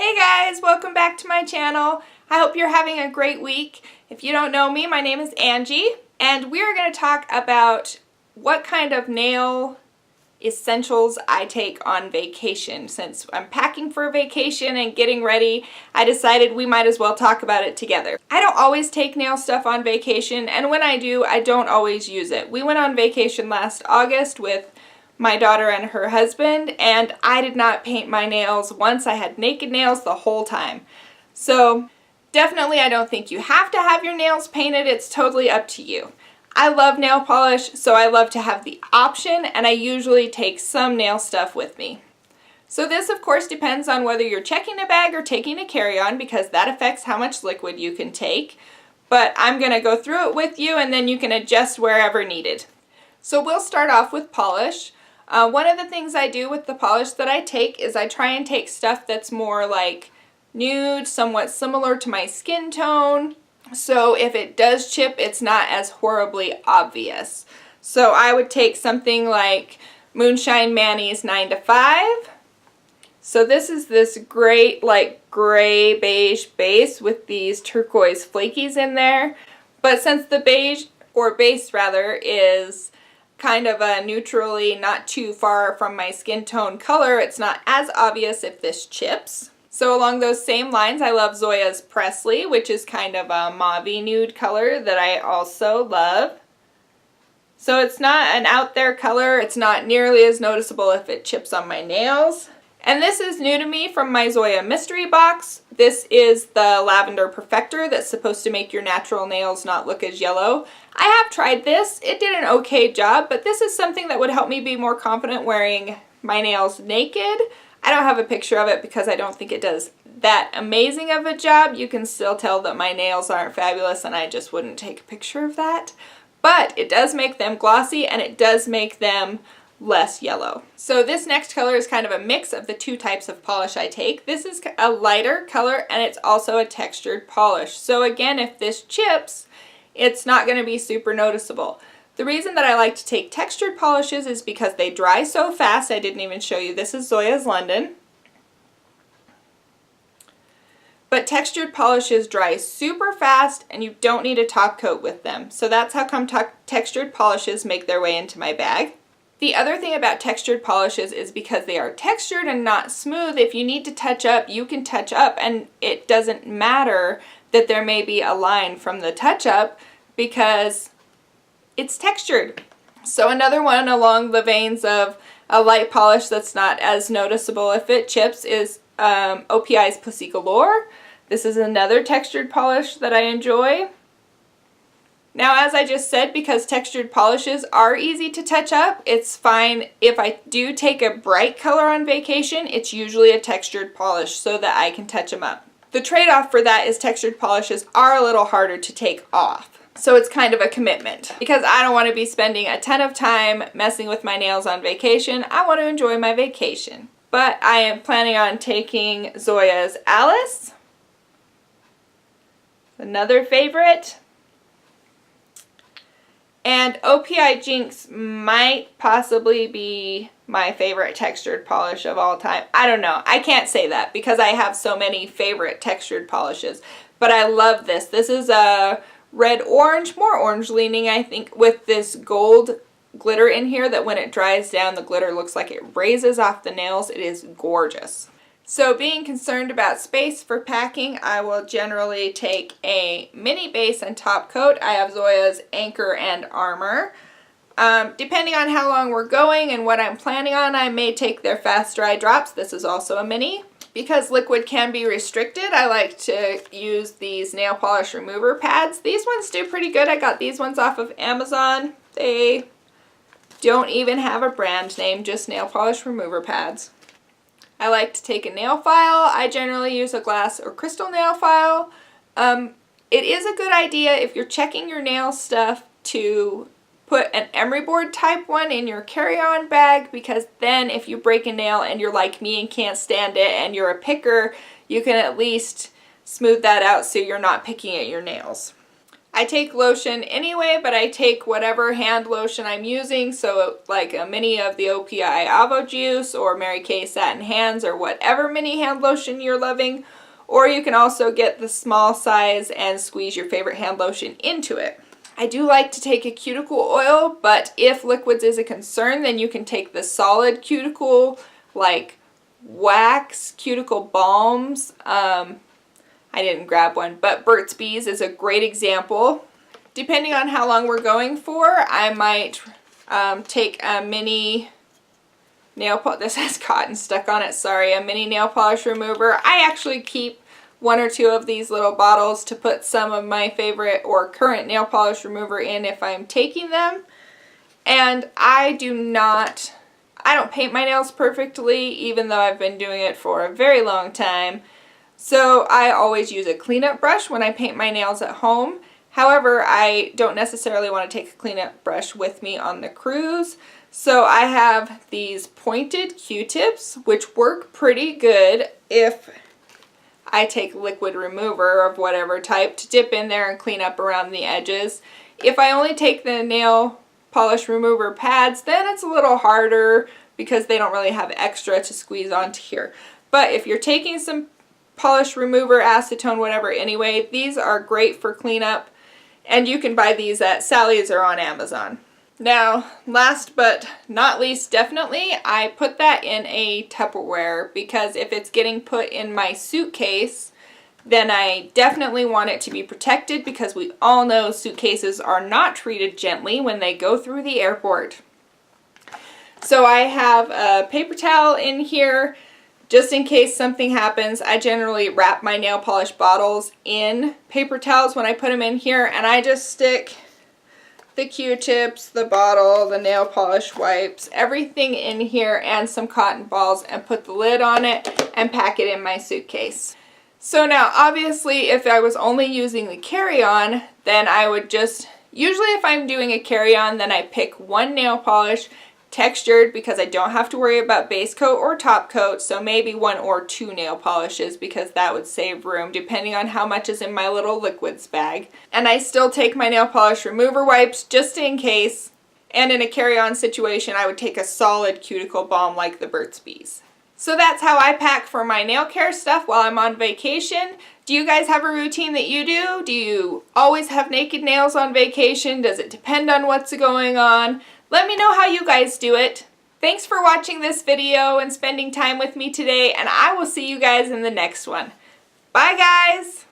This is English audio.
Hey guys, welcome back to my channel. I hope you're having a great week. If you don't know me, my name is Angie, and we're going to talk about what kind of nail essentials I take on vacation. Since I'm packing for a vacation and getting ready, I decided we might as well talk about it together. I don't always take nail stuff on vacation, and when I do, I don't always use it. We went on vacation last August with my daughter and her husband, and I did not paint my nails once. I had naked nails the whole time. So definitely I don't think you have to have your nails painted. It's totally up to you. I love nail polish, so I love to have the option, and I usually take some nail stuff with me. So this of course depends on whether you're checking a bag or taking a carry-on, because that affects how much liquid you can take. But I'm going to go through it with you, and then you can adjust wherever needed. So we'll start off with polish. One of the things I do with the polish that I take is I try and take stuff that's more like nude, somewhat similar to my skin tone, so if it does chip, it's not as horribly obvious. So I would take something like Moonshine Manny's 9 to 5. So this is this great like gray beige base with these turquoise flakies in there, but since the beige, or base rather, is kind of a neutrally not too far from my skin tone color, it's not as obvious if this chips. So along those same lines, I love Zoya's Presley, which is kind of a mauve-y nude color that I also love. So it's not an out there color, it's not nearly as noticeable if it chips on my nails. And this is new to me from my Zoya mystery box. This is the Lavender Perfector that's supposed to make your natural nails not look as yellow. I have tried this. It did an okay job, but this is something that would help me be more confident wearing my nails naked. I don't have a picture of it because I don't think it does that amazing of a job. You can still tell that my nails aren't fabulous, and I just wouldn't take a picture of that. But it does make them glossy, and it does make them less yellow. So this next color is kind of a mix of the two types of polish I take. This is a lighter color, and it's also a textured polish. So again, if this chips, it's not going to be super noticeable. The reason that I like to take textured polishes is because they dry so fast. I didn't even show you. This is Zoya's London. But textured polishes dry super fast, and you don't need a top coat with them. So that's how come textured polishes make their way into my bag. The other thing about textured polishes is because they are textured and not smooth, if you need to touch up, you can touch up, and it doesn't matter that there may be a line from the touch up because it's textured. So another one along the veins of a light polish that's not as noticeable if it chips is OPI's Pussy Galore. This is another textured polish that I enjoy. Now, as I just said, because textured polishes are easy to touch up, it's fine if I do take a bright color on vacation, it's usually a textured polish so that I can touch them up. The trade-off for that is textured polishes are a little harder to take off. So it's kind of a commitment because I don't want to be spending a ton of time messing with my nails on vacation. I want to enjoy my vacation. But I am planning on taking Zoya's Alice, another favorite. And OPI Jinx might possibly be my favorite textured polish of all time. I don't know. I can't say that because I have so many favorite textured polishes. But I love this. This is a red-orange, more orange leaning I think, with this gold glitter in here that when it dries down the glitter looks like it raises off the nails. It is gorgeous. So being concerned about space for packing, I will generally take a mini base and top coat. I have Zoya's Anchor and Armor. Depending on how long we're going and what I'm planning on, I may take their Fast Dry Drops. This is also a mini. Because liquid can be restricted, I like to use these nail polish remover pads. These ones do pretty good. I got these ones off of Amazon. They don't even have a brand name, just nail polish remover pads. I like to take a nail file. I generally use a glass or crystal nail file. It is a good idea if you're checking your nail stuff to put an emery board type one in your carry-on bag, because then if you break a nail and you're like me and can't stand it and you're a picker, you can at least smooth that out so you're not picking at your nails. I take lotion anyway, but I take whatever hand lotion I'm using, so like a mini of the OPI Avo Juice or Mary Kay Satin Hands or whatever mini hand lotion you're loving, or you can also get the small size and squeeze your favorite hand lotion into it. I do like to take a cuticle oil, but if liquids is a concern, then you can take the solid cuticle, like wax cuticle balms. I didn't grab one, but Burt's Bees is a great example. Depending on how long we're going for, I might take a mini nail polish. This has cotton stuck on it, sorry. A mini nail polish remover. I actually keep one or two of these little bottles to put some of my favorite or current nail polish remover in if I'm taking them. And I don't paint my nails perfectly, even though I've been doing it for a very long time. So I always use a cleanup brush when I paint my nails at home. However, I don't necessarily want to take a cleanup brush with me on the cruise. So I have these pointed Q-tips, which work pretty good if I take liquid remover of whatever type to dip in there and clean up around the edges. If I only take the nail polish remover pads, then it's a little harder because they don't really have extra to squeeze onto here. But if you're taking some polish remover, acetone, whatever anyway, these are great for cleanup, and you can buy these at Sally's or on Amazon. Now, last but not least, definitely, I put that in a Tupperware because if it's getting put in my suitcase, then I definitely want it to be protected because we all know suitcases are not treated gently when they go through the airport. So I have a paper towel in here just in case something happens. I generally wrap my nail polish bottles in paper towels when I put them in here, and I just stick the Q-tips, the bottle, the nail polish wipes, everything in here and some cotton balls and put the lid on it and pack it in my suitcase. So now obviously if I was only using the carry-on, then I would just, usually if I'm doing a carry-on, then I pick one nail polish, textured, because I don't have to worry about base coat or top coat, so maybe one or two nail polishes because that would save room depending on how much is in my little liquids bag. And I still take my nail polish remover wipes just in case, and in a carry-on situation I would take a solid cuticle balm like the Burt's Bees. So that's how I pack for my nail care stuff while I'm on vacation. Do you guys have a routine that you do? Do you always have naked nails on vacation? Does it depend on what's going on? Let me know how you guys do it. Thanks for watching this video and spending time with me today, and I will see you guys in the next one. Bye guys!